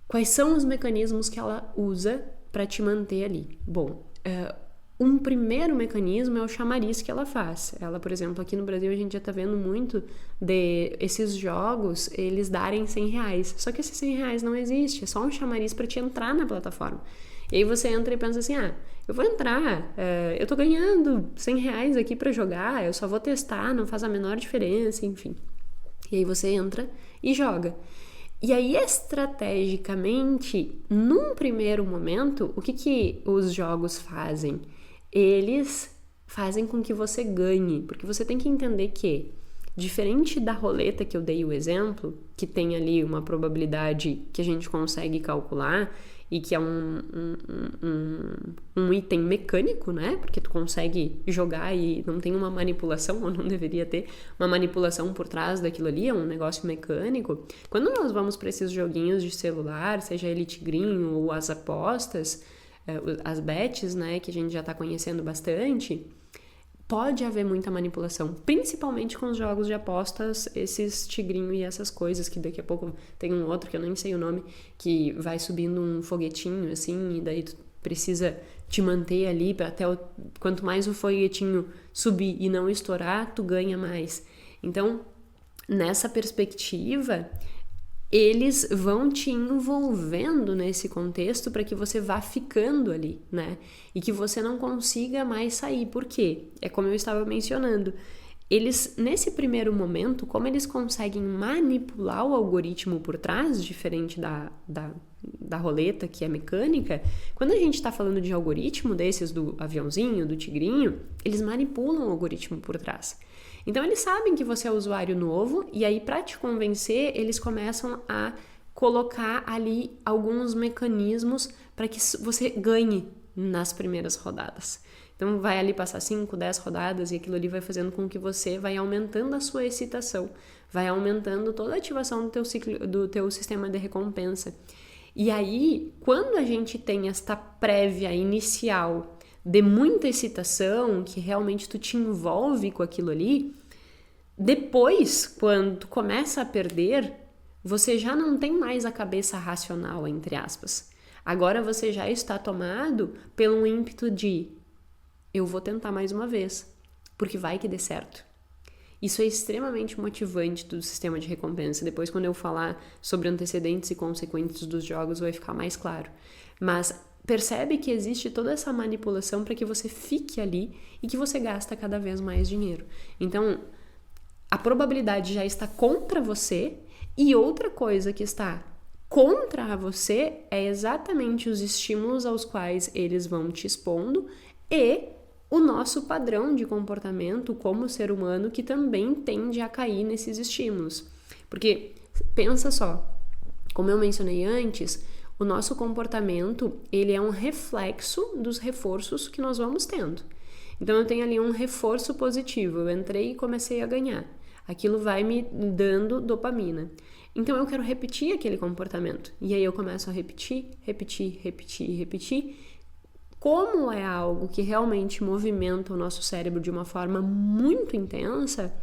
Quais são os mecanismos que ela usa para te manter ali? Bom, um primeiro mecanismo é o chamariz que ela faz. Ela, por exemplo, aqui no Brasil a gente já tá vendo muito de esses jogos, eles darem R$100. Só que esses R$100 não existe, é só um chamariz para te entrar na plataforma. E aí você entra e pensa assim, eu vou entrar, eu tô ganhando R$100 aqui para jogar, eu só vou testar, não faz a menor diferença, enfim. E aí você entra e joga. E aí, estrategicamente, num primeiro momento, o que os jogos fazem? Eles fazem com que você ganhe, porque você tem que entender que, diferente da roleta que eu dei o exemplo, que tem ali uma probabilidade que a gente consegue calcular e que é um item mecânico, né? Porque tu consegue jogar e não tem uma manipulação, ou não deveria ter uma manipulação por trás daquilo ali, é um negócio mecânico. Quando nós vamos para esses joguinhos de celular, seja ele tigrinho ou as apostas, as bets, né? Que a gente já tá conhecendo bastante, pode haver muita manipulação, principalmente com os jogos de apostas, esses tigrinho e essas coisas, que daqui a pouco tem um outro que eu nem sei o nome, que vai subindo um foguetinho, assim, e daí tu precisa te manter ali, quanto mais o foguetinho subir e não estourar, tu ganha mais. Então, nessa perspectiva, eles vão te envolvendo nesse contexto para que você vá ficando ali, né? E que você não consiga mais sair. Por quê? É como eu estava mencionando. Eles, nesse primeiro momento, como eles conseguem manipular o algoritmo por trás, diferente da roleta, que é mecânica, quando a gente está falando de algoritmo desses do aviãozinho, do tigrinho, eles manipulam o algoritmo por trás. Então, eles sabem que você é usuário novo e aí, para te convencer, eles começam a colocar ali alguns mecanismos para que você ganhe nas primeiras rodadas. Então, vai ali passar 5, 10 rodadas e aquilo ali vai fazendo com que você vai aumentando a sua excitação, vai aumentando toda a ativação do teu ciclo, do teu sistema de recompensa. E aí, quando a gente tem esta prévia inicial de muita excitação, que realmente tu te envolve com aquilo ali, depois, quando tu começa a perder, você já não tem mais a cabeça racional, entre aspas. Agora você já está tomado pelo ímpeto de eu vou tentar mais uma vez, porque vai que dê certo. Isso é extremamente motivante do sistema de recompensa. Depois, quando eu falar sobre antecedentes e consequentes dos jogos, vai ficar mais claro. Mas percebe que existe toda essa manipulação para que você fique ali e que você gasta cada vez mais dinheiro. Então, a probabilidade já está contra você, e outra coisa que está contra você é exatamente os estímulos aos quais eles vão te expondo e o nosso padrão de comportamento como ser humano, que também tende a cair nesses estímulos. Porque, pensa só, como eu mencionei antes, o nosso comportamento, ele é um reflexo dos reforços que nós vamos tendo. Então, eu tenho ali um reforço positivo, eu entrei e comecei a ganhar. Aquilo vai me dando dopamina. Então, eu quero repetir aquele comportamento. E aí eu começo a repetir. Como é algo que realmente movimenta o nosso cérebro de uma forma muito intensa,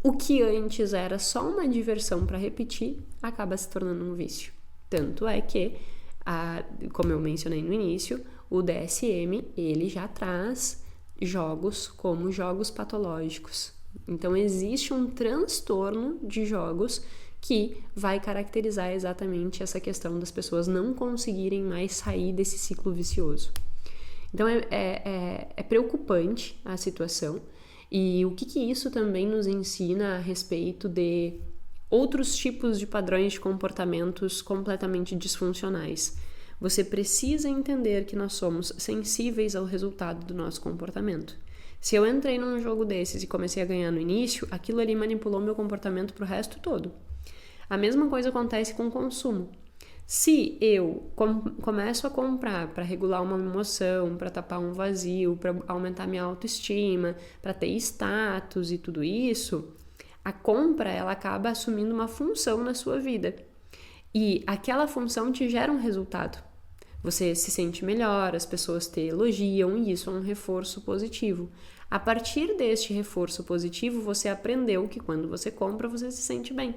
o que antes era só uma diversão para repetir, acaba se tornando um vício. Tanto é que, como eu mencionei no início, o DSM, ele já traz jogos como jogos patológicos. Então, existe um transtorno de jogos que vai caracterizar exatamente essa questão das pessoas não conseguirem mais sair desse ciclo vicioso. Então, é preocupante a situação. E o que isso também nos ensina a respeito de outros tipos de padrões de comportamentos completamente disfuncionais. Você precisa entender que nós somos sensíveis ao resultado do nosso comportamento. Se eu entrei num jogo desses e comecei a ganhar no início, aquilo ali manipulou meu comportamento pro resto todo. A mesma coisa acontece com o consumo. Se eu começo a comprar para regular uma emoção, para tapar um vazio, para aumentar minha autoestima, para ter status e tudo isso, a compra, ela acaba assumindo uma função na sua vida. E aquela função te gera um resultado. Você se sente melhor, as pessoas te elogiam e isso é um reforço positivo. A partir deste reforço positivo, você aprendeu que quando você compra, você se sente bem.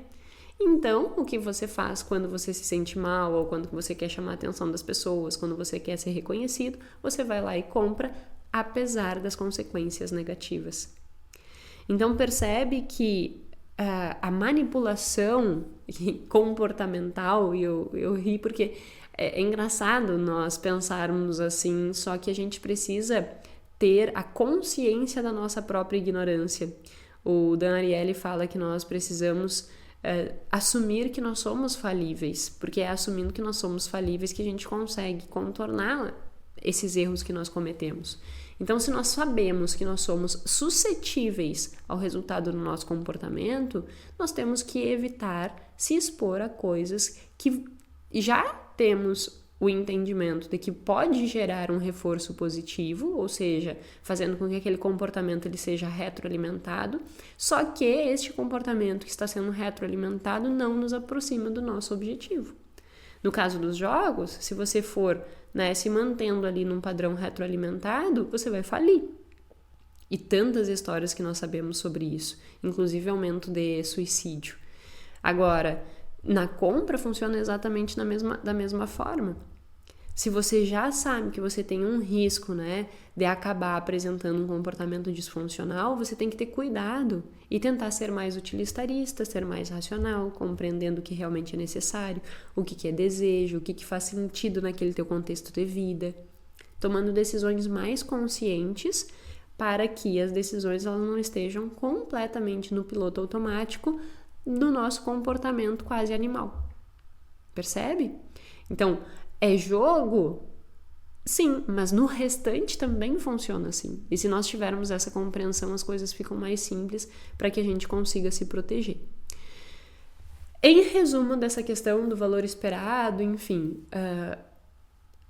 Então, o que você faz quando você se sente mal ou quando você quer chamar a atenção das pessoas, quando você quer ser reconhecido, você vai lá e compra, apesar das consequências negativas. Então, percebe que a manipulação comportamental, e eu ri porque é engraçado nós pensarmos assim, só que a gente precisa ter a consciência da nossa própria ignorância. O Dan Ariely fala que nós precisamos assumir que nós somos falíveis, porque é assumindo que nós somos falíveis que a gente consegue contornar esses erros que nós cometemos. Então, se nós sabemos que nós somos suscetíveis ao resultado do nosso comportamento, nós temos que evitar se expor a coisas que já temos o entendimento de que pode gerar um reforço positivo, ou seja, fazendo com que aquele comportamento ele seja retroalimentado, só que este comportamento que está sendo retroalimentado não nos aproxima do nosso objetivo. No caso dos jogos, se você for se mantendo ali num padrão retroalimentado, você vai falir. E tantas histórias que nós sabemos sobre isso, inclusive aumento de suicídio. Agora, na compra funciona exatamente da mesma forma. Se você já sabe que você tem um risco, de acabar apresentando um comportamento disfuncional, você tem que ter cuidado e tentar ser mais utilitarista, ser mais racional, compreendendo o que realmente é necessário, o que é desejo, o que faz sentido naquele teu contexto de vida, tomando decisões mais conscientes para que as decisões elas não estejam completamente no piloto automático do nosso comportamento quase animal. Percebe? Então, é jogo? Sim, mas no restante também funciona assim. E se nós tivermos essa compreensão, as coisas ficam mais simples para que a gente consiga se proteger. Em resumo dessa questão do valor esperado, enfim,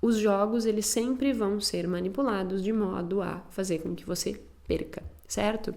os jogos eles sempre vão ser manipulados de modo a fazer com que você perca, certo?